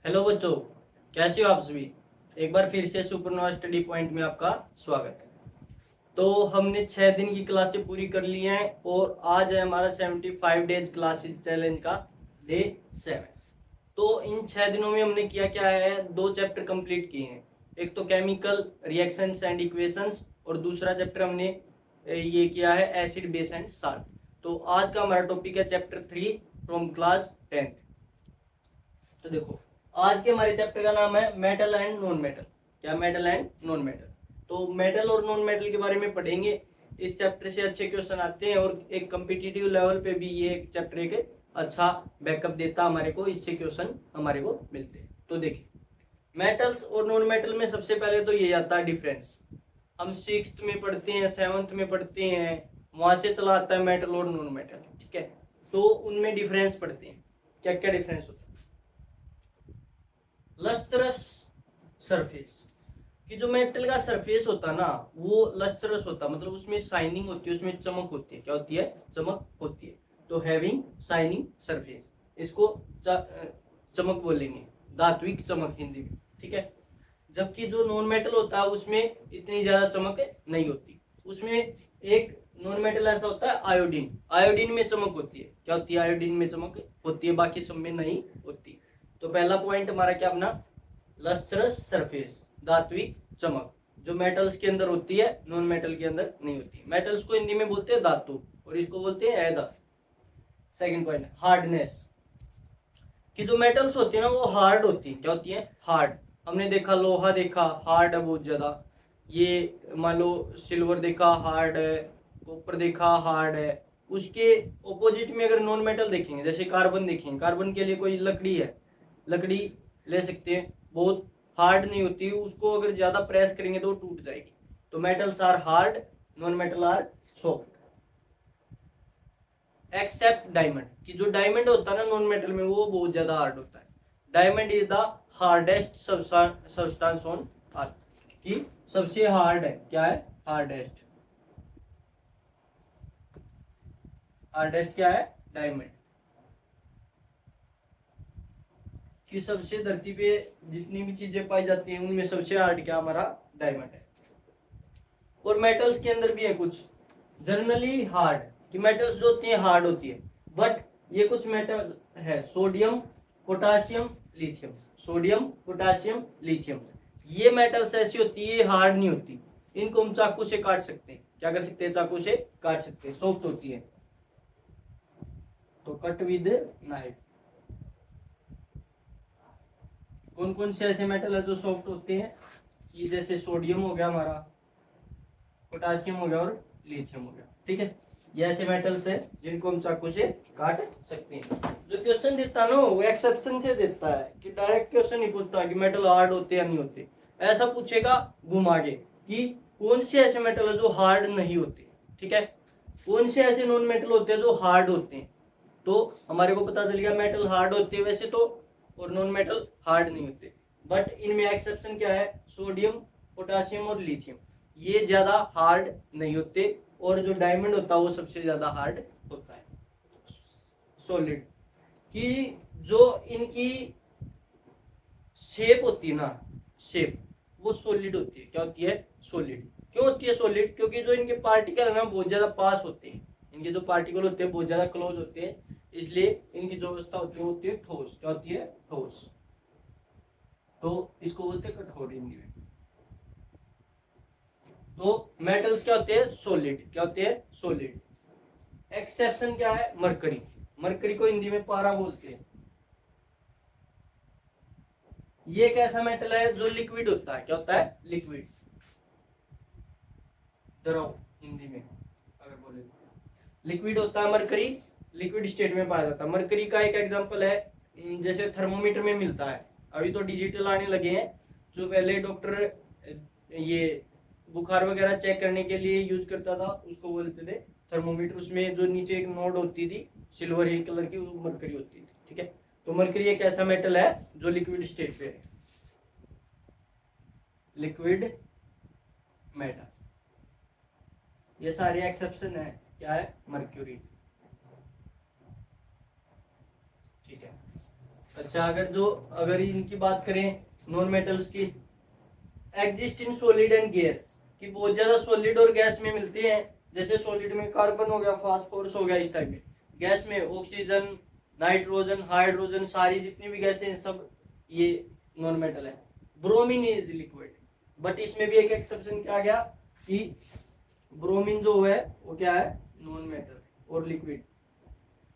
Hello बच्चों, कैसे हो आप सभी। एक बार फिर से सुपरनोवा स्टडी पॉइंट में आपका स्वागत है। तो हमने 6 दिन की क्लासें पूरी कर ली हैं और आज है हमारा 75 डेज क्लासेस चैलेंज का डे 7। तो इन 6 दिनों में हमने किया क्या है, 2 चैप्टर कंप्लीट किए हैं। एक तो केमिकल रिएक्शंस एंड इक्वेशंस और दूसरा चैप्टर हमने ये किया है एसिड बेस एंड साल्ट। तो आज का हमारा टॉपिक है चैप्टर 3 फ्रॉम क्लास 10th। तो देखो, आज के हमारे चैप्टर का नाम है मेटल एंड नॉन मेटल। क्या मेटल एंड नॉन मेटल। तो मेटल और नॉन मेटल के बारे में पढ़ेंगे। इस चैप्टर से अच्छे क्वेश्चन आते हैं और एक कम्पिटिटिव लेवल पे भी ये चैप्टर एक अच्छा बैकअप देता हमारे को, इससे क्वेश्चन हमारे को मिलते हैं। तो देखिए, मेटल्स और नॉन मेटल में सबसे पहले तो ये आता है डिफरेंस। हम 6th में पढ़ते हैं, 7th में पढ़ते हैं, वहां से चला आता है मेटल और नॉन मेटल। ठीक है, तो उनमें डिफरेंस पढ़ते हैं। क्या क्या डिफरेंस होता है। लस्ट्रस सरफेस, कि जो मेटल का सरफेस होता है ना वो लस्ट्रस होता है, मतलब उसमें शाइनिंग होती है, उसमें चमक होती है। क्या होती है? चमक होती है। तो हैविंग शाइनिंग सरफेस, इसको चमक बोलेंगे, धात्विक चमक हिंदी में। ठीक है, जबकि जो नॉन मेटल होता है उसमें इतनी ज्यादा चमक नहीं होती। उसमें एक नॉन मेटल ऐसा होता है आयोडीन, आयोडीन में चमक होती है। क्या होती है? आयोडीन में चमक होती है, बाकी सब में नहीं होती। तो पहला पॉइंट हमारा क्या अपना, लस्ट्रस सरफेस, धात्विक चमक, जो मेटल्स के अंदर होती है नॉन मेटल के अंदर नहीं होती। मेटल्स को हिंदी में बोलते हैं धातु और इसको बोलते हैं अधातु। सेकंड पॉइंट, हार्डनेस, कि जो मेटल्स होती है ना वो हार्ड होती है। क्या होती है? हार्ड। हमने देखा लोहा, देखा हार्ड है बहुत ज्यादा। ये मान लो सिल्वर देखा हार्ड है, कॉपर देखा हार्ड है। उसके ऑपोजिट में अगर नॉन मेटल देखेंगे, जैसे कार्बन देखेंगे, कार्बन के लिए कोई लकड़ी है, लकड़ी ले सकते हैं, बहुत हार्ड नहीं होती, उसको अगर ज्यादा प्रेस करेंगे तो टूट जाएगी। तो metals are hard, non metal are soft. Except diamond, कि जो डायमंड होता है ना नॉन मेटल में वो बहुत ज्यादा हार्ड होता है। Diamond is the hardest substance on earth, कि सबसे हार्ड है। क्या है? हार्डेस्ट। हार्डेस्ट क्या है? डायमंड। कि सबसे धरती पे जितनी भी चीजें पाई जाती हैं उनमें सबसे हार्ड क्या हमारा? डायमंड है। और मेटल्स के अंदर भी है कुछ जनरली हार्ड, कि मेटल्स जो होती हैं हार्ड होती है, बट ये कुछ मेटल है sodium potassium lithium, sodium potassium lithium, ये मेटल्स ऐसी होती है हार्ड नहीं होती। इनको हम चाकू से काट सकते हैं। क्या कर सकते हैं? चाकू से काट सकते हैं, सॉफ्ट होती है। तो कट विद नाइफ। कौन कौन से ऐसे मेटल है जो सॉफ्ट होते हैं? कि जैसे सोडियम हो गया हमारा, पोटासियम हो गया और लिथियम हो गया। ठीक है, ये ऐसे मेटल्स है जिनको हम चाकू से काट सकते हैं। जो क्वेश्चन देता है ना वो एक्सेप्शन से देता है, कि डायरेक्ट क्वेश्चन नहीं पूछता कि मेटल हार्ड होते या नहीं होते। ऐसा पूछेगा घुमा के कि कौन से ऐसे मेटल है जो हार्ड नहीं होते। ठीक है, कौन से ऐसे नॉन मेटल होते हैं जो हार्ड होते हैं। तो हमारे को पता चल गया मेटल हार्ड होते हैं वैसे तो, और नॉन मेटल हार्ड नहीं होते। बट इनमें एक्सेप्शन क्या है? सोडियम पोटासियम और लिथियम, ये ज्यादा हार्ड नहीं होते। और जो डायमंड होता है वो सबसे ज्यादा हार्ड होता है, सॉलिड। कि जो इनकी शेप होती है ना, शेप वो सॉलिड होती है। क्या होती है? सॉलिड। क्यों होती है सॉलिड? क्योंकि जो इनके पार्टिकल है ना बहुत ज्यादा पास होते हैं, इनके जो पार्टिकल होते हैं बहुत ज्यादा क्लोज होते हैं, इसलिए इनकी जो अवस्था होती है ठोस। क्या होती है? ठोस। तो इसको बोलते हैं कठोर हिंदी में। तो मेटल्स क्या होते हैं? सॉलिड। क्या होते हैं? सॉलिड। एक्सेप्शन क्या है? मरकरी। मरकरी को हिंदी में पारा बोलते हैं। ये एक ऐसा मेटल है जो लिक्विड होता है। क्या होता है? लिक्विड, द्रव हिंदी में अगर बोले तो। लिक्विड होता है मरकरी, लिक्विड स्टेट में पाया जाता है। मरकरी का एक एग्जांपल है जैसे थर्मोमीटर में मिलता है, अभी तो डिजिटल आने लगे हैं। जो पहले डॉक्टर ये बुखार वगैरह चेक करने के लिए यूज करता था उसको बोलते थे थर्मोमीटर। उसमें जो नीचे एक नोड होती थी सिल्वर ही कलर की, वो मरकरी होती थी। ठीक है, तो मरकरी एक ऐसा मेटल है जो लिक्विड स्टेट पे है, लिक्विड मेटल। ये सारे एक्सेप्शन है। क्या है? मर्क्यूरी। ठीक है, अच्छा, अगर इनकी बात करें नॉन मेटल्स की, exist in solid and gas, कि बहुत ज्यादा सॉलिड और गैस में मिलते हैं। जैसे सॉलिड में कार्बन हो गया, फास्फोरस हो गया, इस टाइप में। गैस में ऑक्सीजन, नाइट्रोजन, हाइड्रोजन, सारी जितनी भी गैसें हैं सब ये नॉन मेटल है। ब्रोमीन इज लिक्विड, बट इसमें भी एक एक्सेप्शन क्या आ गया कि ब्रोमीन जो है वो क्या है, नॉन मेटल। और लिक्विड,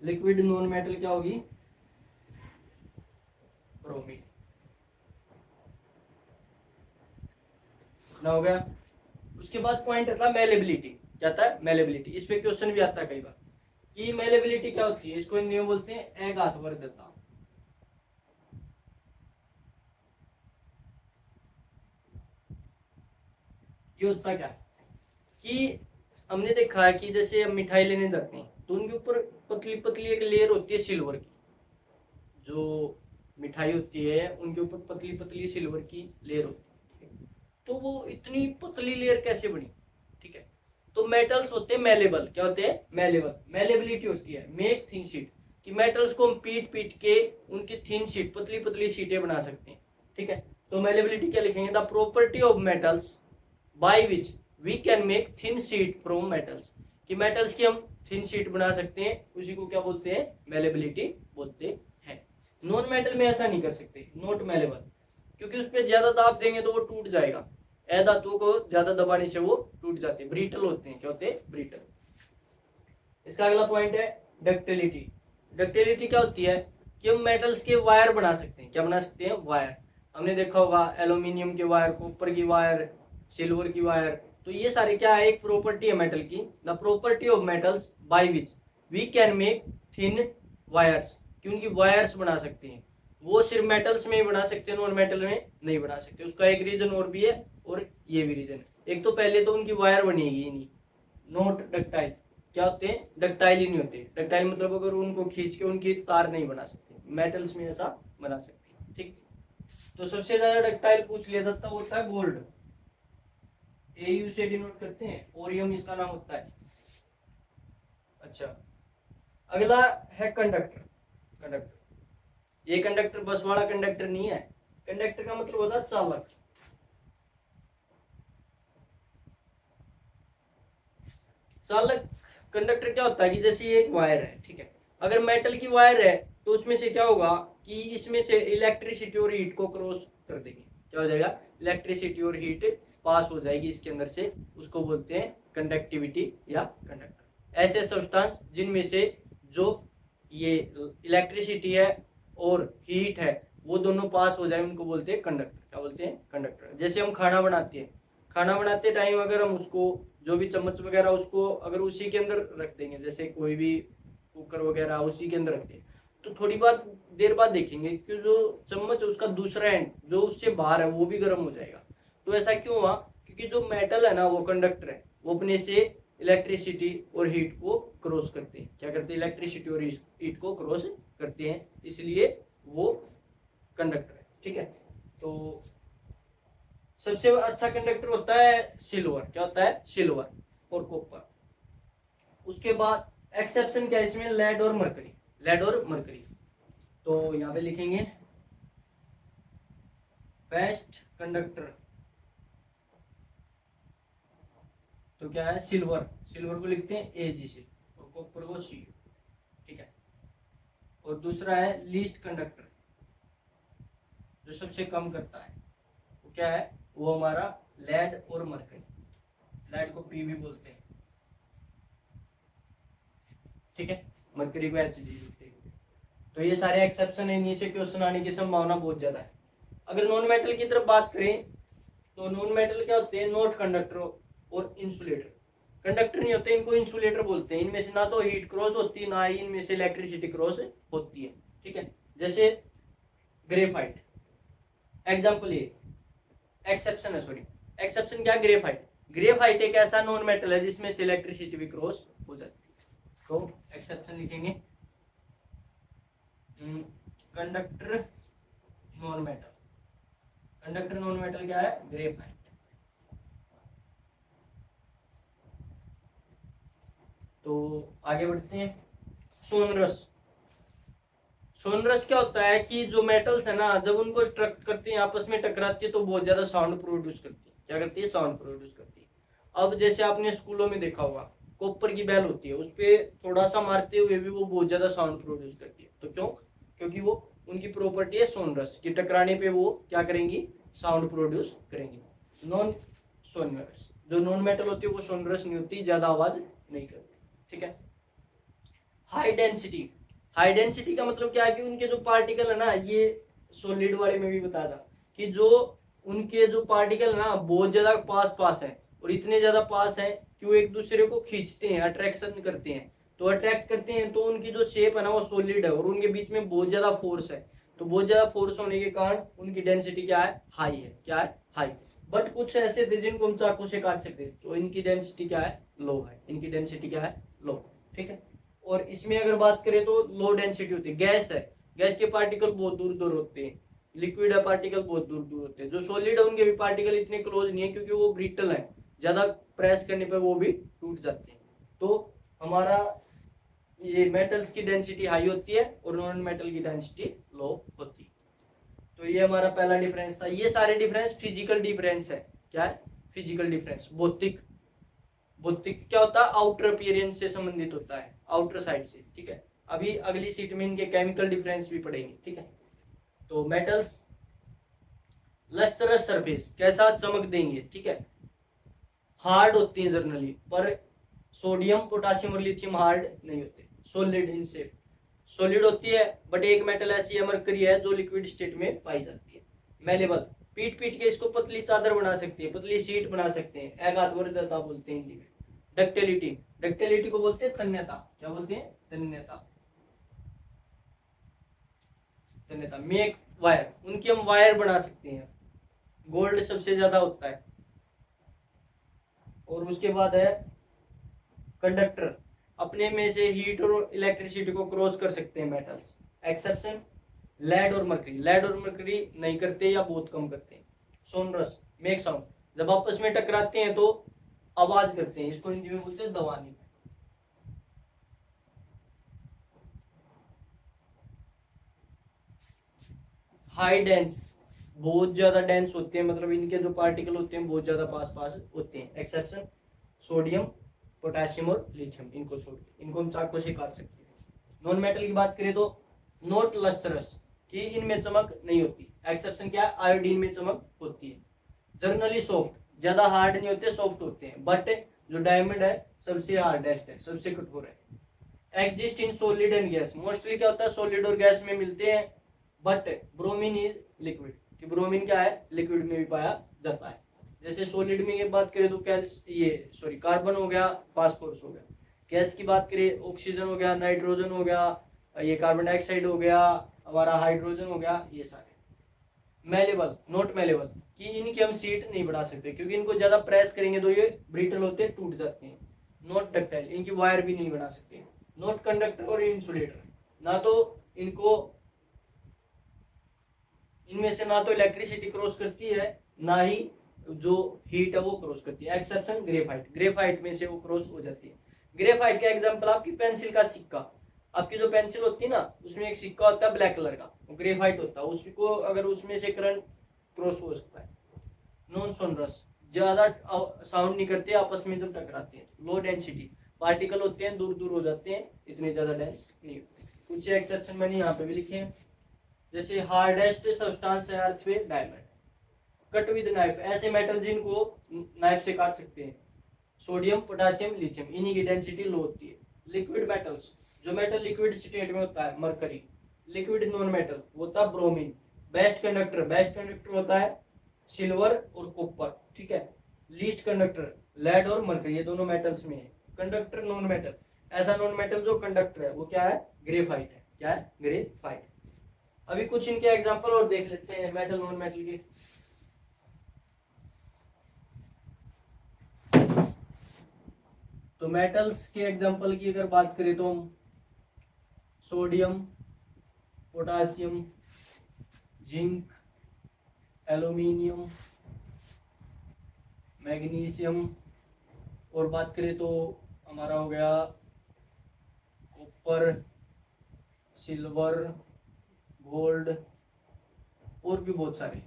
लिक्विड नॉन मेटल क्या होगी, ब्रोमीन ना, हो गया। उसके बाद पॉइंट था मेलेबिलिटी। क्या था, मेलेबिलिटी। इस पे क्वेश्चन भी आता है कई बार कि मेलेबिलिटी क्या होती है। इसको हिंदी में बोलते हैं अघातवर्धता। ये होता क्या कि हमने देखा है कि जैसे हम मिठाई लेने जाते हैं तो उनके ऊपर पतली पतली एक लेयर होती है सिल्वर की। जो मिठाई होती है उनके ऊपर पतली पतली सिल्वर की लेयर होती है। तो वो इतनी पतली लेयर कैसे बनी, ठीक है। तो मेटल्स होते हैं मेलेबल। क्या होते हैं, मेलेबल। मेलेबिलिटी होती है मेक थिन शीट, कि मेटल्स को हम पीट पीट के उनकी थिन शीट, पतली पतली शीटें बना सकते हैं, ठीक है। तो मेलेबिलिटी क्या लिखेंगे, the property of metals by which we can make thin sheet from metals, कि मेटल्स की हम थिन शीट बना सकते हैं, उसी को क्या बोलते हैं, मेलेबिलिटी बोलते हैं। नॉन मेटल में ऐसा नहीं कर सकते, नॉट मेलेबल, क्योंकि उस पर ज्यादा दाब देंगे तो वो टूट जाएगा। धातुओं को ज्यादा दबाने से वो टूट जाते हैं, ब्रिटल होते हैं। क्या होते हैं, ब्रिटल। इसका अगला पॉइंट है डक्टिलिटी। डक्टिलिटी क्या होती है कि हम मेटल्स के वायर बना सकते हैं। क्या बना सकते हैं, वायर। हमने देखा होगा एल्यूमिनियम के वायर, कॉपर की वायर, सिल्वर की वायर। तो ये सारे क्या है, एक प्रॉपर्टी है मेटल की, the property of metals by which we can make thin wires, कि उनकी वायर्स बना सकते हैं। वो सिर्फ मेटल्स में ही बना सकते हैं, नॉन मेटल में नहीं बना सकते। उसका एक रीजन और भी है, और ये भी रीजन है। एक तो पहले तो उनकी वायर बनेगी ही नहीं, नोट डक्टाइल। क्या होते हैं, डक्टाइल ही नहीं होते। डक्टाइल मतलब अगर उनको खींच के उनकी तार नहीं बना सकते, मेटल्स में ऐसा बना सकते हैं, ठीक। तो सबसे ज्यादा डक्टाइल पूछ लिया जाता होता है गोल्ड, एयू से डिनोट करते हैं, ओरियम इसका नाम होता है। अच्छा, अगला है कंडक्टर। कंडक्टर, ये कंडक्टर बस वाला कंडक्टर नहीं है। कंडक्टर का मतलब होता है चालक। चालक कंडक्टर क्या होता है कि जैसे ये एक वायर है, ठीक है। अगर मेटल की वायर है तो उसमें से क्या होगा कि इसमें से इलेक्ट्रिसिटी और हीट को क्रॉस कर देंगे। क्या हो जाएगा, इलेक्ट्रिसिटी और हीट पास हो जाएगी इसके अंदर से, उसको बोलते हैं कंडक्टिविटी या कंडक्टर। ऐसे सब्सटेंस जिनमें से जो ये इलेक्ट्रिसिटी है और हीट है वो दोनों पास हो जाए उनको बोलते हैं कंडक्टर। क्या बोलते हैं, कंडक्टर। जैसे हम खाना बनाते हैं, खाना बनाते टाइम अगर हम उसको, जो भी चम्मच वगैरह उसको अगर उसी के अंदर रख देंगे, जैसे कोई भी कुकर वगैरह उसी के अंदर रख दें, तो थोड़ी बात देर बाद देखेंगे कि जो चम्मच है उसका दूसरा एंड जो उससे बाहर है वो भी गर्म हो जाएगा। तो ऐसा क्यों हुआ, क्योंकि जो मेटल है ना वो कंडक्टर है, वो अपने से इलेक्ट्रिसिटी और हीट को क्रॉस करते हैं। क्या करते हैं, इलेक्ट्रिसिटी और हीट को क्रॉस करते हैं, इसलिए वो कंडक्टर है, ठीक है। तो सबसे अच्छा कंडक्टर होता है सिल्वर। क्या होता है, सिल्वर और कॉपर। उसके बाद एक्सेप्शन क्या है इसमें, लेड और मरकरी। लेड और मरकरी, तो यहां पे लिखेंगे बेस्ट कंडक्टर, तो क्या है, सिल्वर। सिल्वर को लिखते हैं ए जी से, और कॉपर को सी, ठीक है। और दूसरा है लीस्ट कंडक्टर, जो सबसे कम करता है, वो क्या है, वो हमारा लेड और मरकरी। लेड को पी भी बोलते हैं, ठीक है। मरकरी को एच जी लिखते हैं। तो ये सारे एक्सेप्शन है, नीचे क्वेश्चन आने की संभावना बहुत ज्यादा है। अगर नॉन मेटल की तरफ बात करें तो नॉन मेटल क्या होते हैं, नॉट कंडक्टर और इंसुलेटर। कंडक्टर नहीं होते, इनको इंसुलेटर बोलते हैं। इनमें से ना तो हीट क्रॉस होती है, ना ही इनमें से इलेक्ट्रिसिटी क्रॉस होती है, ठीक है। जैसे ग्रेफाइट, एग्जाम्पल ये, एक्सेप्शन है, सॉरी एक्सेप्शन क्या, ग्रेफाइट। ग्रेफाइट एक ऐसा नॉन मेटल है जिसमें से इलेक्ट्रिसिटी भी क्रॉस हो जाती है। तो एक्सेप्शन लिखेंगे conductor non metal. Conductor non metal क्या है, ग्रेफाइट। तो आगे बढ़ते हैं, सोनरस। सोनरस क्या होता है कि जो मेटल्स है ना, जब उनको स्ट्रक करती है आपस में टकराती है तो बहुत ज्यादा साउंड प्रोड्यूस करती है। क्या करती है? साउंड प्रोड्यूस करती है। अब जैसे आपने स्कूलों में देखा होगा, कॉपर की बेल होती है, उस पर थोड़ा सा मारते हुए भी वो बहुत ज्यादा साउंड प्रोड्यूस करती है। तो क्यों? क्योंकि वो उनकी प्रॉपर्टी है सोनरस की, टकराने पे वो क्या करेंगी? साउंड प्रोड्यूस करेंगी। नॉन सोनरस, जो नॉन मेटल होती है वो सोनरस नहीं होती, ज्यादा आवाज नहीं करती। ठीक है। हाई डेंसिटी, हाई डेंसिटी का मतलब क्या है कि उनके जो पार्टिकल है ना, ये सॉलिड वाले में भी बताया था कि जो उनके जो पार्टिकल है ना बहुत ज्यादा पास पास है, और इतने ज्यादा पास है कि वो एक दूसरे को खींचते हैं, अट्रैक्शन करते हैं। तो अट्रैक्ट करते हैं तो उनकी जो शेप है ना वो सॉलिड है, और उनके बीच में बहुत ज्यादा फोर्स है। तो बहुत ज्यादा फोर्स होने के कारण उनकी डेंसिटी क्या है? हाई है। क्या है? हाई। बट कुछ ऐसे थे जिनको हम चाकू से काट सकते हैं, तो इनकी डेंसिटी क्या है? लो है। इनकी डेंसिटी क्या है? लो। ठीक है। और इसमें अगर बात करें तो लो डेंसिटी होती है। गैस है, गैस के पार्टिकल बहुत दूर दूर होते हैं। लिक्विड है, पार्टिकल बहुत दूर दूर होते हैं। जो सॉलिड है उनके भी पार्टिकल इतने क्लोज नहीं है, क्योंकि वो ब्रिटल है, ज्यादा प्रेस करने पर वो भी टूट जाते हैं। तो हमारा ये मेटल्स की डेंसिटी हाई होती है और नॉन मेटल की डेंसिटी लो होती है। तो ये हमारा पहला डिफरेंस था। ये सारे डिफरेंस फिजिकल डिफरेंस है। क्या है? फिजिकल डिफरेंस, भौतिक। भौतिक क्या होता है? आउटर अपीयरेंस से संबंधित होता है, आउटर साइड से। ठीक है। अभी अगली सीट में इनके केमिकल डिफरेंस भी पढ़ेंगे। ठीक है। तो मेटल्स लस्टरस सरफेस, कैसा? चमक देंगे। ठीक है। हार्ड होती है जनरली, पर सोडियम पोटासियम और लिथियम हार्ड नहीं होते, सॉलिड इन शेप। सॉलिड होती है, बट एक मेटल ऐसी है मरकरी है जो लिक्विड स्टेट में पाई जाती है। मेलेबल, पीट पीट के इसको पतली चादर बना सकते हैं, पतली शीट बना सकते हैं। एकात्मकता बोलते हैं हिंदी में। डक्टिलिटी, डक्टिलिटी को बोलते हैं तन्यता। क्या बोलते हैं? तन्यता। तन्यता। मेक वायर, उनकी हम वायर बना सकते हैं। गोल्ड सबसे ज्यादा होता है। और उसके बाद है कंडक्टर, अपने में से हीट और इलेक्ट्रिसिटी को क्रॉस कर सकते हैं मेटल्स। एक्सेप्शन लेड और मरकरी, लेड और मरकरी नहीं करते या बहुत कम करते हैं। सोनरस, मेक साउंड, जब आपस में टकराते हैं तो आवाज करते हैं, इसको हिंदी में बोलते हैं दवानी। हाई डेंस, बहुत ज्यादा डेंस होते हैं, मतलब इनके जो पार्टिकल होते हैं बहुत ज्यादा पास पास होते हैं। एक्सेप्शन सोडियम पोटेशियम और लिथियम, इनको छोड़ के, इनको हम चाकू से काट सकते हैं। नॉन मेटल की बात करें तो नोट लस्टरस, कि इनमें चमक नहीं होती। एक्सेप्शन क्या है? आयोडीन में चमक होती है। जनरली सॉफ्ट, ज्यादा हार्ड नहीं होते, सॉफ्ट होते हैं। बट जो डायमंड है सबसे हार्डेस्ट है, सबसे कठोर है। Exist in solid and gas, mostly क्या होता है? सॉलिड और गैस में मिलते हैं। बट ब्रोमीन इज लिक्विड, कि ब्रोमीन क्या है? लिक्विड में भी पाया जाता है। जैसे सॉलिड में की बात करें तो ये कार्बन हो गया, फास्फोरस हो गया। गैस की बात करें, ऑक्सीजन हो गया, नाइट्रोजन हो गया, ये कार्बन डाइऑक्साइड हो गया, हमारा हाइड्रोजन हो गया, ये सारे। मेलेबल, नॉट मेलेबल, कि इनकी हम सीट नहीं बढ़ा सकते, क्योंकि इनको ज्यादा प्रेस करेंगे तो ये ब्रिटल होते हैं, टूट जाते हैं। नॉट डक्टाइल, इनकी वायर भी नहीं बना सकते। नॉट कंडक्टर और इंसुलेटर, ना तो इनको, इनमें से ना तो इलेक्ट्रिसिटी क्रॉस करती है, ना ही जो हीट है वो क्रॉस करती है। एक्सेप्शन ग्रेफाइट, ग्रेफाइट में से वो क्रॉस हो जाती है। ग्रेफाइट का एग्जांपल आपकी पेंसिल का सिक्का, आपकी जो पेंसिल होती है ना उसमें एक सिक्का होता है ब्लैक कलर का, वो ग्रेफाइट होता है, उसको अगर उसमें से करंट क्रॉस हो सकता है। नॉन सोनरस, ज्यादा साउंड नहीं करते आपस में जब टकराते हैं। लो डेंसिटी, पार्टिकल होते हैं दूर दूर हो जाते हैं, इतने ज्यादा डेंस नहीं होते। कुछ एक्सेप्शन मैंने यहाँ पे भी लिखे हैं, जैसे हार्डेस्ट सब्सटेंस है अर्थ पे डायमंड। कट विद नाइफ, ऐसे मेटल जिनको नाइफ से काट सकते हैं। सोडियम पोटेशियम लिथियम, इन्हीं की डेंसिटी लो होती है। लिक्विड मेटल्स, जो मेटल लिक्विड स्टेट में होता है, मरकरी। लिक्विड नॉन मेटल होता है bromine. Best conductor, best conductor होता है सिल्वर और कॉपर। ठीक है। लीस्ट कंडक्टर लेड और मरकरी, ये दोनों मेटल्स में है। कंडक्टर नॉन मेटल, ऐसा नॉन मेटल जो कंडक्टर है वो क्या है? ग्रेफाइट है। क्या है? ग्रेफाइट। अभी कुछ इनके एग्जांपल और देख लेते हैं मेटल नॉन मेटल के। तो मेटल्स के एग्जांपल की अगर बात करें तो हम sodium, potassium, zinc, aluminium, magnesium, और बात करें तो हमारा हो गया कॉपर, सिल्वर, गोल्ड और भी बहुत सारे।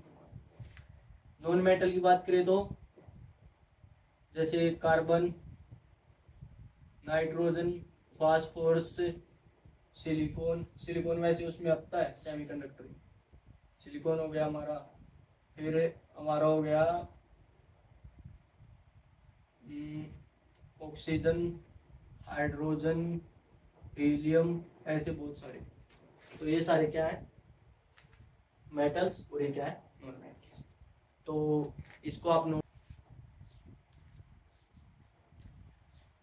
नॉन मेटल की बात करें तो जैसे carbon, nitrogen, phosphorus, silicon. Silicon वैसे उसमें आता है सेमीकंडक्टर में। सिलिकॉन हो गया हमारा, फिर हमारा हो गया ऑक्सीजन, हाइड्रोजन, हीलियम, ऐसे बहुत सारे। तो ये सारे क्या है, मेटल्स, और ये क्या है, नॉन मेटल्स। तो इसको आप नोट।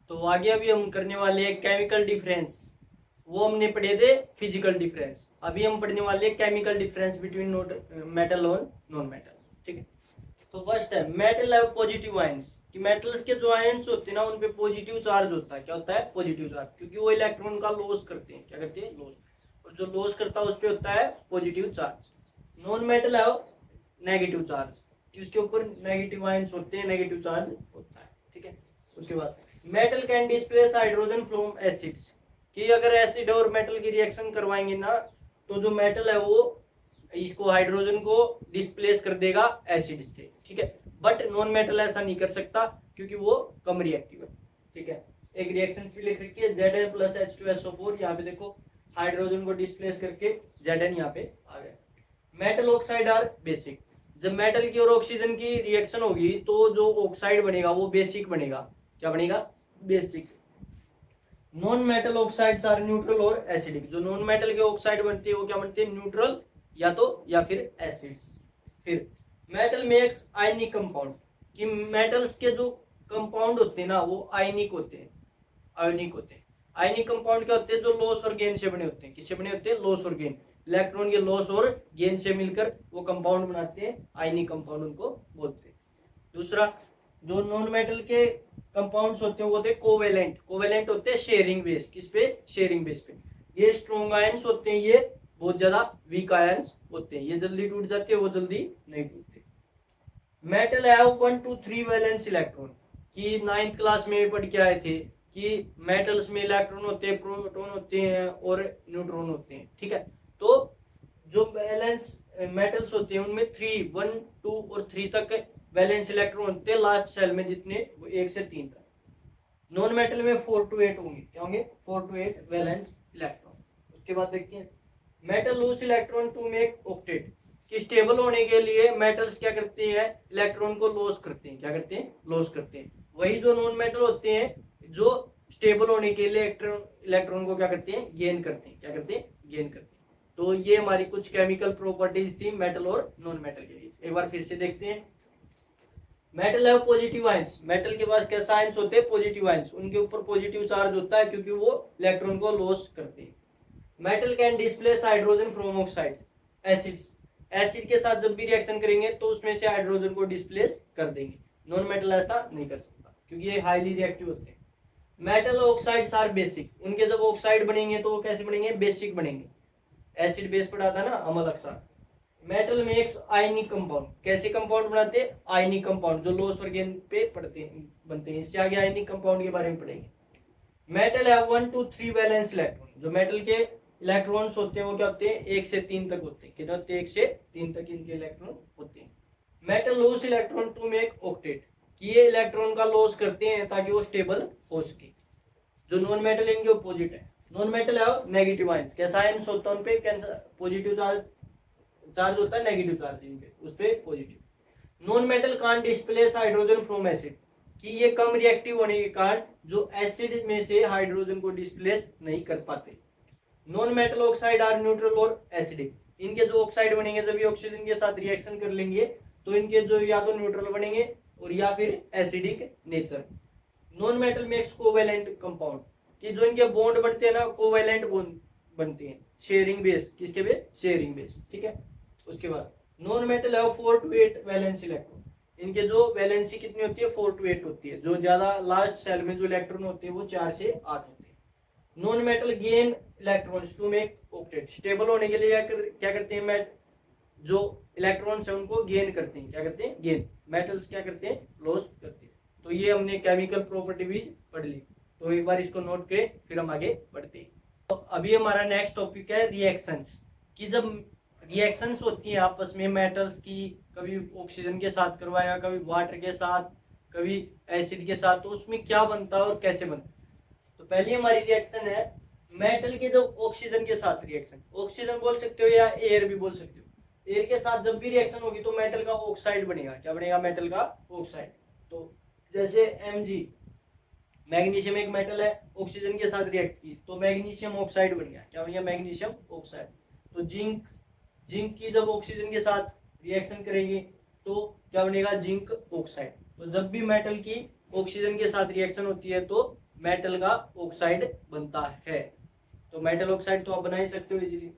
तो आगे अभी हम करने वाले हैं केमिकल डिफरेंस। वो हमने पढ़े थे फिजिकल डिफरेंस, अभी हम पढ़ने वाले हैं केमिकल डिफरेंस बिटवीन मेटल और नॉन मेटल। ठीक है, तो फर्स्ट है मेटल हैव पॉजिटिव आयंस, कि मेटल्स के जो आयंस होते हैं ना उन पे पॉजिटिव चार्ज होता है। क्या होता है, पॉजिटिव चार्ज, क्योंकि वो इलेक्ट्रॉन का लॉस करते हैं। क्या करते हैं, लॉस। और जो लॉस करता है उस पे होता है positive charge. Non metal have negative charge, कि उसके ऊपर नेगेटिव आयंस होते हैं, नेगेटिव चार्ज होता है। ठीक है, उसके बाद metal can displace hydrogen from acids, कि अगर एसिड और मेटल की रिएक्शन करवाएंगे ना तो जो मेटल है वो इसको हाइड्रोजन को डिस्प्लेस कर देगा एसिड से। ठीक है, बट नॉन मेटल ऐसा नहीं कर सकता क्योंकि वो कम रिएक्टिव है। ठीक है, एक रिएक्शन फिर लिख रखी है Zn प्लस H2SO4, यहाँ पे देखो हाइड्रोजन को डिस्प्लेस करके Zn यहाँ पे आ गया। मेटल ऑक्साइड आर बेसिक, जब मेटल की और ऑक्सीजन की रिएक्शन होगी तो जो ऑक्साइड बनेगा वो बेसिक बनेगा। क्या बनेगा, basic. Non metal oxides are neutral और एसिडिक, जो नॉन मेटल के ऑक्साइड बनते हैं वो क्या बनते हैं, न्यूट्रल या तो या फिर एसिड्स। फिर मेटल मेक्स आयनिक कंपाउंड, कि मेटल्स के जो कंपाउंड होते हैं ना वो आयनिक होते हैं, आयनिक होते हैं। आयनिक कंपाउंड क्या होते हैं, जो लॉस और गेन से बने होते हैं। किससे बने होते हैं, लॉस और गेन, इलेक्ट्रॉन के लॉस और गेन से मिलकर वो कंपाउंड बनाते हैं, आयनिक कंपाउंड उनको बोलते हैं। दूसरा, जो नॉन मेटल के कंपाउंड्स होते हैं वो होते हैं कोवेलेंट। कोवेलेंट होते हैं शेयरिंग बेस, किस पे, शेयरिंग बेस पे। ये स्ट्रॉन्ग आयंस होते हैं, ये बहुत ज्यादा वीक आयंस होते हैं, ये जल्दी टूट जाते हैं, वो जल्दी नहीं टूटते। Metal have 1 to 3 valence electron, कि 9th क्लास में पढ़ के आए थे कि मेटल्स में इलेक्ट्रॉन होते हैं, प्रोटॉन होते हैं और न्यूट्रॉन होते हैं। ठीक है, तो जो वैलेंस मेटल्स होते हैं उनमें 3, 1, 2 और 3 तक वैलेंस इलेक्ट्रॉन होते हैं, लास्ट सेल में जितने वो 1 से 3 तक। नॉन मेटल में 4 to 8 होंगे। क्या होंगे, 4 to 8 वैलेंस इलेक्ट्रॉन। उसके बाद देखते हैं metal lose electron to make octet, कि स्टेबल होने के लिए मेटल्स क्या करते हैं, इलेक्ट्रॉन को लॉस करते हैं। क्या करते हैं, लॉस करते हैं। वही जो नॉन मेटल होते हैं जो स्टेबल होने के लिए इलेक्ट्रॉन को क्या करते हैं, गेन करते हैं। क्या करते हैं, गेन करते हैं। तो ये हमारी कुछ केमिकल प्रॉपर्टीज थी मेटल और नॉन मेटल के बीच। एक बार फिर से देखते हैं। मेटल है पॉजिटिव आयंस, मेटल के पास कैसा आयंस होते हैं, पॉजिटिव आयंस, उनके ऊपर पॉजिटिव चार्ज होता है क्योंकि वो इलेक्ट्रॉन को लॉस करते हैं। Metal can displace hydrogen from oxide, acids, acid के साथ जब भी रिएक्शन करेंगे तो उसमें से हाइड्रोजन को डिस्प्लेस कर देंगे। नॉन मेटल ऐसा नहीं कर सकता क्योंकि ये हाईली रिएक्टिव होते हैं। मेटल ऑक्साइड्स आर बेसिक, उनके जब ऑक्साइड बनेंगे तो वो कैसे बनेंगे, बेसिक बनेंगे। एसिड बेस पढ़ा था ना, अम्ल अक्सर। मेटल मेक्स आयनिक कंपाउंड, कैसे कंपाउंड बनाते हैं, आयनिक कंपाउंड, जो लॉस और गेन पे पड़ते हैं, बनते हैं। इससे आगे आयनिक कंपाउंड के बारे में पढ़ेंगे। मेटल है 1 to 3 वैलेंस इलेक्ट्रॉन, जो मेटल के इलेक्ट्रॉन्स होते हैं वो क्या होते हैं, 1 से 3 तक होते हैं। कितने होते हैं, 1 से 3 तक इनके इलेक्ट्रॉन होते हैं। Metal loss electron to make octet, कि ये इलेक्ट्रॉन का लॉस करते हैं ताकि वो स्टेबल हो सके। जो नॉन मेटल इनके अपोजिट है। नॉन मेटल है नेगेटिव आयंस, कैसा आयंस होता है उन पे, पॉजिटिव चार्ज होता है, नेगेटिव चार्ज इनपे, उस पे positive. Non metal can't displace hydrogen from acid, कि ये कम रिएक्टिव होने के कारण जो एसिड में से हाइड्रोजन को डिस्प्लेस नहीं कर पाते। Non metal oxide are neutral और एसिडिक, इनके जो ऑक्साइड बनेंगे जब ये ऑक्सीजन के साथ रिएक्शन कर लेंगे तो इनके जो या तो न्यूट्रल बनेंगे और या फिर acidic nature. Non metal makes covalent compound, कि जो इनके बॉन्ड बनते हैं ना कोवेलेंट बॉन्ड बनते हैं, शेयरिंग बेस, किसके बेस, शेयरिंग बेस। ठीक है, उसके बाद नॉन मेटल है 4 to 8 वैलेंस इलेक्ट्रॉन, इनके जो वैलेंसी कितनी होती है, 4 to 8 होती है। जो ज्यादा लास्ट सेल में जो इलेक्ट्रॉन होते हैं वो 4 से 8 होते हैं। Non metal gain electrons to make octet, stable होने के लिए क्या करते हैं, जो इलेक्ट्रॉन्स है उनको गेन करते हैं। क्या करते हैं, गेन। मेटल्स क्या करते हैं, लॉस करते हैं। तो ये हमने केमिकल प्रॉपर्टीज पढ़ ली, तो एक बार इसको नोट करें फिर हम आगे बढ़ते हैं। तो अभी हमारा नेक्स्ट टॉपिक है रिएक्शंस, कि जब रिएक्शंस होती हैं आपस में मेटल्स की, कभी ऑक्सीजन के साथ करवाया, कभी वाटर के साथ, कभी एसिड के साथ, तो उसमें क्या बनता है और कैसे बनता है। तो पहली हमारी रिएक्शन है मेटल के जब ऑक्सीजन के साथ रिएक्शन, ऑक्सीजन बोल सकते हो या एयर भी बोल सकते हो, एयर के साथ जब भी रिएक्शन होगी तो मेटल का ऑक्साइड बनेगा। क्या बनेगा? मेटल का ऑक्साइड। तो जैसे Mg, मैग्नीशियम एक मेटल है, ऑक्सीजन के साथ रिएक्ट की तो मैग्नीशियम ऑक्साइड बन गया। क्या बन गया? Magnesium oxide. तो जिंक, जिंक की जब ऑक्सीजन के साथ रिएक्शन करेंगे तो क्या बनेगा? Zinc oxide. तो जब भी मेटल की ऑक्सीजन के साथ रिएक्शन होती है तो मेटल का ऑक्साइड बनता है। तो मेटल ऑक्साइड तो आप बना ही सकते हो इजीली।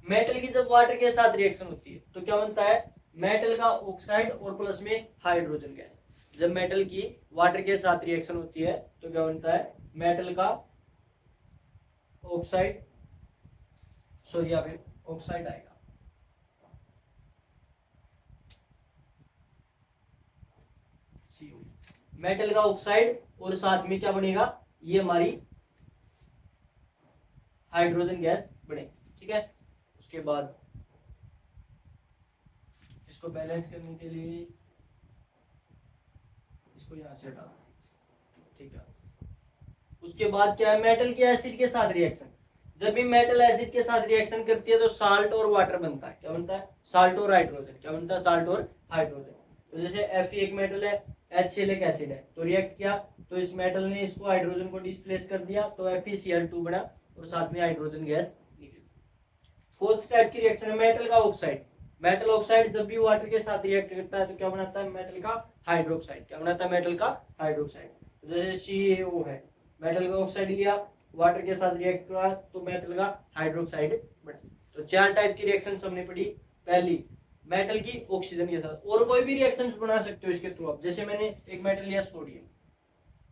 मेटल की जब वाटर के साथ रिएक्शन होती है तो क्या बनता है? मेटल का ऑक्साइड और प्लस में हाइड्रोजन गैस। जब मेटल की वाटर के साथ रिएक्शन होती है तो क्या बनता है? मेटल का ऑक्साइड, सॉरी यहाँ पे ऑक्साइड आएगा, मेटल का ऑक्साइड, और साथ में क्या बनेगा? ये हमारी हाइड्रोजन गैस बनेगी। ठीक है। उसके बाद इसको बैलेंस करने के लिए इसको यहां से हटा दो। ठीक है। उसके बाद क्या है? मेटल की एसिड के साथ रिएक्शन। जब भी मेटल एसिड के साथ रिएक्शन करती है तो साल्ट और वाटर बनता है। क्या बनता है? साल्ट और हाइड्रोजन। क्या बनता है? साल्ट और हाइड्रोजन। तो जैसे Fe एक मेटल है, HCl एक एसिड है, तो रिएक्ट किया तो इस मेटल ने इसको हाइड्रोजन को डिस्प्लेस कर दिया तो FeCl2 बना और साथ में हाइड्रोजन गैस निकली। फोर्थ टाइप की रिएक्शन है मेटल का ऑक्साइड। मेटल ऑक्साइड जब भी वाटर के साथ रिएक्ट करता है तो क्या बनाता है? मेटल का हाइड्रोक्साइड। क्या बनाता है? मेटल का हाइड्रोक्साइड। जैसे CaO है, मेटल का ऑक्साइड लिया, वाटर के साथ रिएक्ट करा तो मेटल का हाइड्रोक्साइड बना। तो चार टाइप की रिएक्शन हमने पढ़ी। पहली, मेटल की ऑक्सीजन के साथ, और कोई भी रिएक्शन बना सकते हो इसके थ्रू आप। जैसे मैंने एक मेटल लिया सोडियम,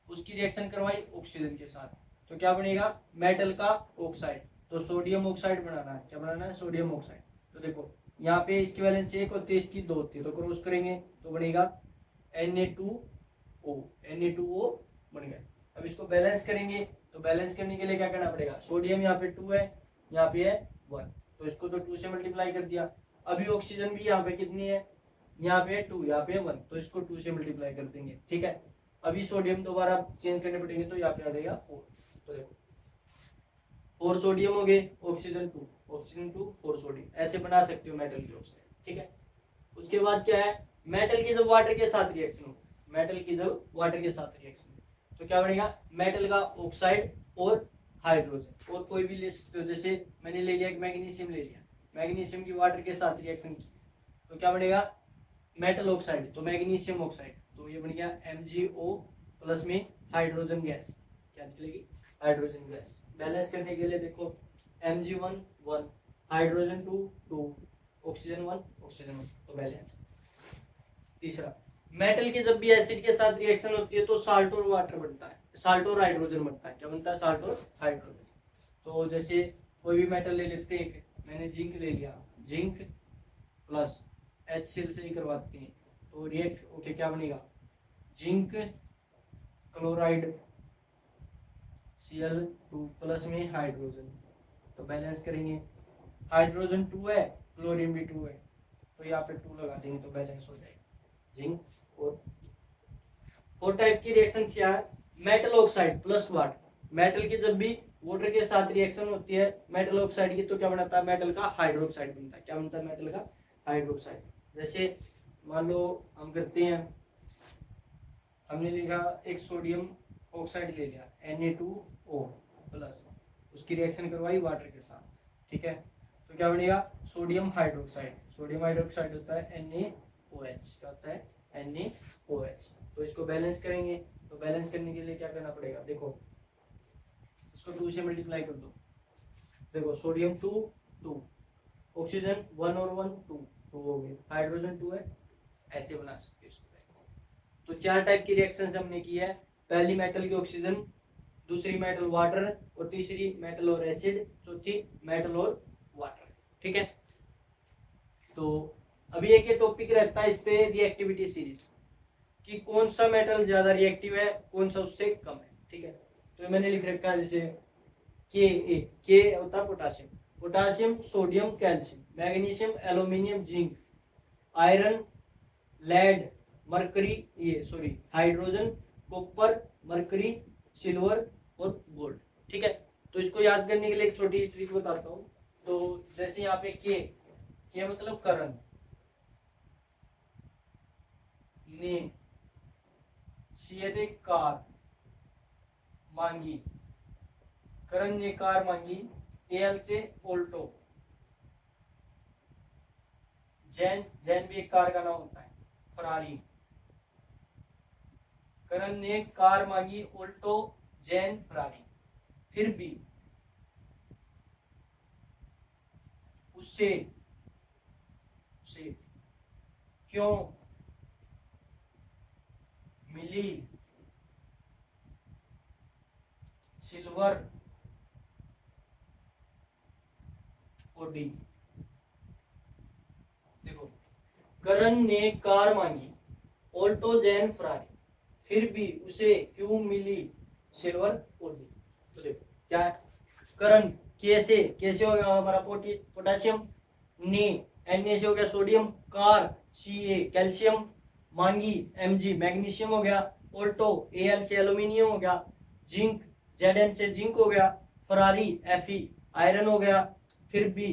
उसकी रिएक्शन करवाई ऑक्सीजन के साथ तो क्या बनेगा? मेटल का ऑक्साइड। तो सोडियम ऑक्साइड बनाना है। क्या बनाना है? Sodium oxide. तो देखो यहाँ पे इसकी वैलेंस 1 होती है, इसकी 2 होती है, तो क्रॉस करेंगे तो बनेगा Na2O, Na2O बन गया। अब इसको बैलेंस करेंगे तो बैलेंस करने के लिए क्या करना पड़ेगा? सोडियम यहाँ पे 2 है, यहाँ पे है 1, तो इसको तो 2 से मल्टीप्लाई कर दिया। अभी ऑक्सीजन भी यहाँ पे कितनी है? यहाँ पे 2, यहाँ पे 1, तो इसको 2 से मल्टीप्लाई कर देंगे। ठीक है। अभी सोडियम दोबारा चेंज करने पड़ेंगे तो यहाँ पे आ जाएगा 4। तो देखो 4 सोडियम हो गए, ऑक्सीजन 2, ऑक्सीजन 2, 4 सोडियम, ऐसे बना सकते हो मेटल की ऑक्साइड। ठीक है। उसके बाद क्या है? मेटल की जब वाटर के साथ रिएक्शन हो, मेटल की जब वाटर के साथ रिएक्शन हो तो क्या बनेगा? मेटल का ऑक्साइड और हाइड्रोजन, और कोई भी ले सकते हो। जैसे मैंने ले लिया, मैग्नीशियम ले लिया, मैग्नीशियम की वाटर के साथ रिएक्शन की तो क्या बनेगा? मेटल ऑक्साइड, तो मैग्नीशियम ऑक्साइड, तो ये बन गया MgO प्लस में हाइड्रोजन गैस। क्या निकलेगी? Hydrogen gas. बैलेंस करने के लिए देखो Mg1 1, हाइड्रोजन 2 2, ऑक्सीजन 1 ऑक्सीजन 1, तो बैलेंस। तीसरा, मेटल की जब भी एसिड के साथ रिएक्शन होती है तो साल्ट और वाटर बनता है, साल्ट और हाइड्रोजन बनता है। क्या बनता है? साल्ट और हाइड्रोजन। तो जैसे कोई भी मेटल ले लेते हैं, मैंने जिंक ले लिया, जिंक प्लस HCl से ही करवाते हैं तो रिएक्ट ओके क्या बनेगा? जिंक क्लोराइड Cl2 प्लस में हाइड्रोजन, तो बैलेंस करेंगे। हाइड्रोजन 2 है, क्लोरीन भी 2 है, तो यहाँ पे 2 लगा देंगे तो बैलेंस हो जाएगा जिंक। और 4 टाइप की रिएक्शन क्या है? Metal oxide plus water. Metal की जब भी वाटर के साथ रिएक्शन होती है मेटल ऑक्साइड की तो क्या बनता है? मेटल का हाइड्रोक्साइड बनता है। क्या बनता है? मेटल का हाइड्रोक्साइड। जैसे मान लो हम करते हैं, हमने लिखा एक सोडियम ऑक्साइड ले लिया Na2O प्लस, उसकी रिएक्शन करवाई वाटर के साथ। ठीक है। तो क्या बनेगा? Sodium hydroxide. सोडियम हाइड्रोक्साइड होता है NaOH। क्या होता है? NaOH। तो इसको बैलेंस करेंगे तो बैलेंस करने के लिए क्या करना पड़ेगा? देखो इसको 2 से मल्टीप्लाई कर दो। देखो सोडियम 2 2, ऑक्सीजन 1 और 1 2 2 हो गए, हाइड्रोजन 2 है, ऐसे बना सकते हो इसको। तो 4 टाइप की रिएक्शन हमने की है। पहली मेटल की ऑक्सीजन, दूसरी मेटल वाटर, और तीसरी मेटल और एसिड, चौथी मेटल और वाटर। ठीक है। तो अभी एक ये टॉपिक रहता है इस पे रिएक्टिविटी सीरीज कि कौन सा मेटल ज्यादा रिएक्टिव है, कौन सा उससे कम है। ठीक है। तो मैंने लिख रखा है जैसे के होता है potassium, potassium, sodium, calcium, magnesium, aluminium, zinc, iron, lead, mercury, ये sorry hydrogen, copper, mercury, silver और गोल्ड। ठीक है, तो इसको याद करने के लिए एक छोटी ट्रिक बताता हूँ। तो जैसे यहाँ पे के मतलब करण, ने, सी थे कार मांगी, करण ने कार मांगी, एल थे ओल्टो, जैन, जैन भी एक कार का नाम होता है, फरारी, करण ने कार मांगी, ओल्टो, जैन, फरारी, फिर भी उसे क्यों मिली सिल्वर ओडी। देखो, करण ने कार मांगी, ऑल्टो, जैन, फरारी, फिर भी उसे क्यों मिली सिल्वर ओडी। तो देखो क्या है, करण कैसे कैसे हो गया हमारा पोटासियम, ने एन से हो गया सोडियम, कार सी कैल्शियम, मांगी Mg मैग्नीशियम हो गया, ऑल्टो Al से एल्यूमिनियम हो गया, जिंक Zn से जिंक हो गया, फरारी Fe आयरन हो गया, फिर भी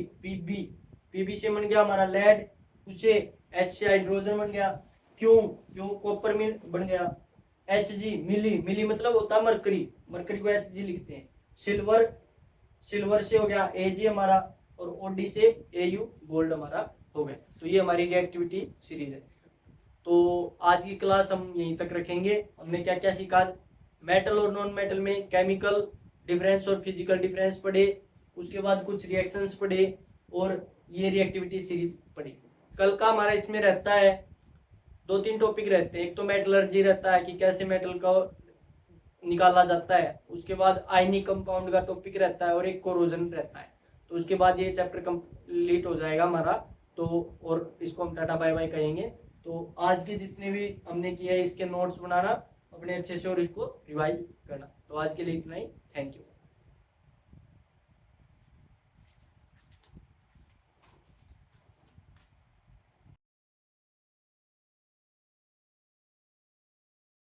Pb से बन गया हमारा लेड, उसे H से हाइड्रोजन बन गया, क्यों कॉपर में बन गया, Hg मिली मतलब होता है मरकरी, मरकरी को Hg लिखते हैं, सिल्वर से हो गया Ag हमारा, और ओडी से Au गोल्ड हमारा हो गया। तो ये हमारी रिएक्टिविटी सीरीज है। तो आज की क्लास हम यहीं तक रखेंगे। हमने क्या क्या सीखा, मेटल और नॉन मेटल में केमिकल डिफरेंस और फिजिकल डिफरेंस पढ़े, उसके बाद कुछ रिएक्शंस पढ़े और ये रिएक्टिविटी सीरीज पढ़ी। कल का हमारा इसमें रहता है 2-3 टॉपिक रहते हैं। एक तो मेटलर्जी रहता है कि कैसे मेटल का निकाला जाता है, उसके बाद आयनिक कंपाउंड का टॉपिक रहता है और एक कोरोजन रहता है। तो उसके बाद ये चैप्टर कंप्लीट हो जाएगा हमारा। तो और इसको हम टाटा बाय बाय कहेंगे। तो आज के जितने भी हमने किया है इसके नोट्स बनाना अपने अच्छे से और इसको रिवाइज करना। तो आज के लिए इतना ही, थैंक यू।